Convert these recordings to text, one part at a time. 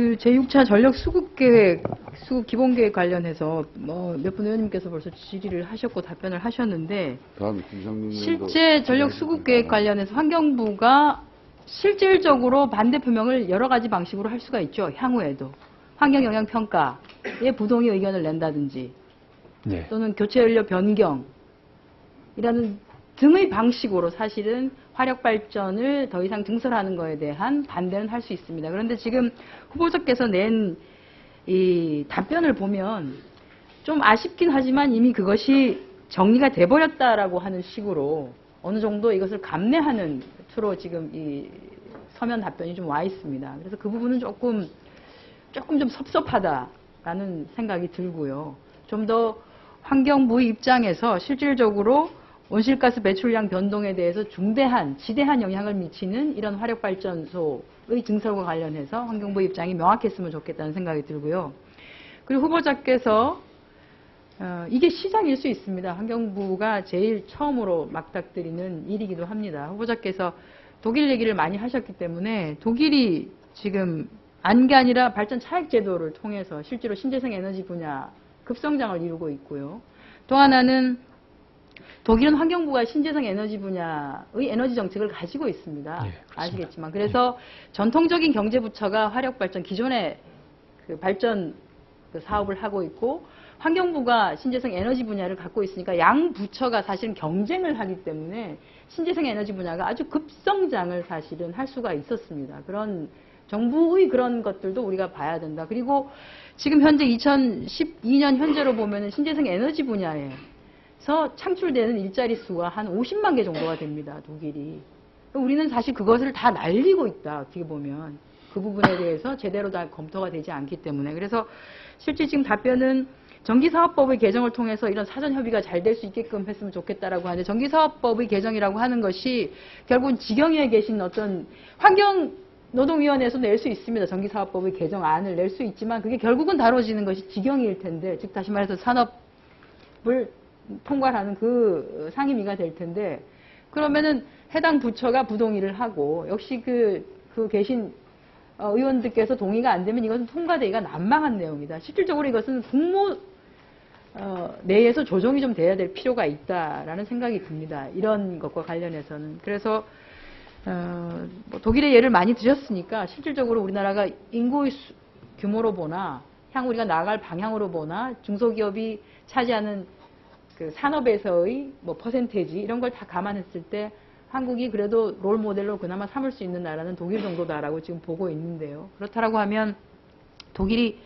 그 제6차 전력 수급 계획, 수급 기본 계획 관련해서 몇 분 의원님께서 벌써 질의를 하셨고 답변을 하셨는데, 실제 전력 수급 계획 관련해서 환경부가 실질적으로 반대 표명을 여러 가지 방식으로 할 수가 있죠. 향후에도 환경 영향 평가에 부동의 의견을 낸다든지, 네. 또는 교체 연료 변경이라는 등의 방식으로 사실은 화력 발전을 더 이상 증설하는 것에 대한 반대는 할 수 있습니다. 그런데 지금 후보자께서 낸 이 답변을 보면 좀 아쉽긴 하지만 이미 그것이 정리가 돼버렸다라고 하는 식으로 어느 정도 이것을 감내하는 투로 지금 이 서면 답변이 좀 와 있습니다. 그래서 그 부분은 조금 좀 섭섭하다라는 생각이 들고요. 좀 더 환경부의 입장에서 실질적으로 온실가스 배출량 변동에 대해서 지대한 영향을 미치는 이런 화력발전소의 증설과 관련해서 환경부 입장이 명확했으면 좋겠다는 생각이 들고요. 그리고 후보자께서 이게 시작일 수 있습니다. 환경부가 제일 처음으로 막닥뜨리는 일이기도 합니다. 후보자께서 독일 얘기를 많이 하셨기 때문에 독일이 지금 안게 아니라 발전 차익 제도를 통해서 실제로 신재생 에너지 분야 급성장을 이루고 있고요. 또 하나는 독일은 환경부가 신재생 에너지 분야의 에너지 정책을 가지고 있습니다. 네, 아시겠지만. 그래서 전통적인 경제부처가 화력발전, 기존의 그 발전 사업을 하고 있고, 환경부가 신재생 에너지 분야를 갖고 있으니까 양 부처가 사실은 경쟁을 하기 때문에 신재생 에너지 분야가 아주 급성장을 사실은 할 수가 있었습니다. 그런 정부의 그런 것들도 우리가 봐야 된다. 그리고 지금 현재 2012년 현재로 보면은 신재생 에너지 분야에서 창출되는 일자리 수가 한 50만 개 정도가 됩니다. 독일이. 우리는 사실 그것을 다 날리고 있다. 어떻게 보면 그 부분에 대해서 제대로 다 검토가 되지 않기 때문에. 그래서 실제 지금 답변은 전기사업법의 개정을 통해서 이런 사전 협의가 잘 될 수 있게끔 했으면 좋겠다라고 하는데, 전기사업법의 개정이라고 하는 것이 결국은 지경위에 계신 어떤 환경노동위원회에서 낼 수 있습니다. 전기사업법의 개정안을 낼 수 있지만 그게 결국은 다뤄지는 것이 지경위일 텐데, 즉 다시 말해서 산업을 통과하는 그 상임위가 될 텐데, 그러면은 해당 부처가 부동의를 하고, 역시 그 계신 의원들께서 동의가 안 되면 이것은 통과되기가 난망한 내용이다. 실질적으로 이것은 국무 내에서 조정이 좀 돼야 될 필요가 있다라는 생각이 듭니다. 이런 것과 관련해서는. 그래서 뭐 독일의 예를 많이 드셨으니까 실질적으로 우리나라가 인구의 규모로 보나 향후 우리가 나아갈 방향으로 보나 중소기업이 차지하는 그 산업에서의 뭐 퍼센테이지 이런 걸 다 감안했을 때 한국이 그래도 롤 모델로 그나마 삼을 수 있는 나라는 독일 정도다라고 지금 보고 있는데요. 그렇다라고 하면 독일이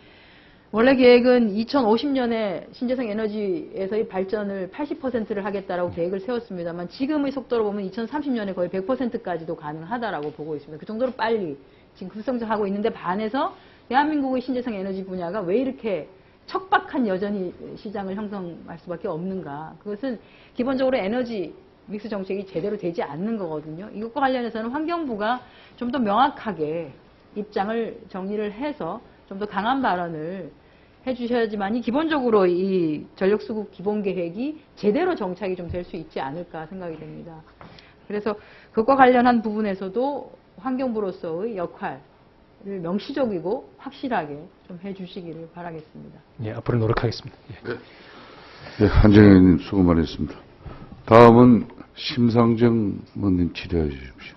원래 계획은 2050년에 신재생 에너지에서의 발전을 80%를 하겠다라고 계획을 세웠습니다만, 지금의 속도로 보면 2030년에 거의 100%까지도 가능하다라고 보고 있습니다. 그 정도로 빨리 지금 급성장하고 있는데 반해서 대한민국의 신재생 에너지 분야가 왜 이렇게 척박한 여전히 시장을 형성할 수밖에 없는가. 그것은 기본적으로 에너지 믹스 정책이 제대로 되지 않는 거거든요. 이것과 관련해서는 환경부가 좀 더 명확하게 입장을 정리를 해서 좀 더 강한 발언을 해주셔야지만이 기본적으로 이 전력수급 기본계획이 제대로 정착이 좀 될 수 있지 않을까 생각이 됩니다. 그래서 그것과 관련한 부분에서도 환경부로서의 역할을 명시적이고 확실하게 좀 해주시기를 바라겠습니다. 예, 앞으로 노력하겠습니다. 예. 네, 한정혜 의원님 수고 많으셨습니다. 다음은 심상정 의원님 질의해 주십시오.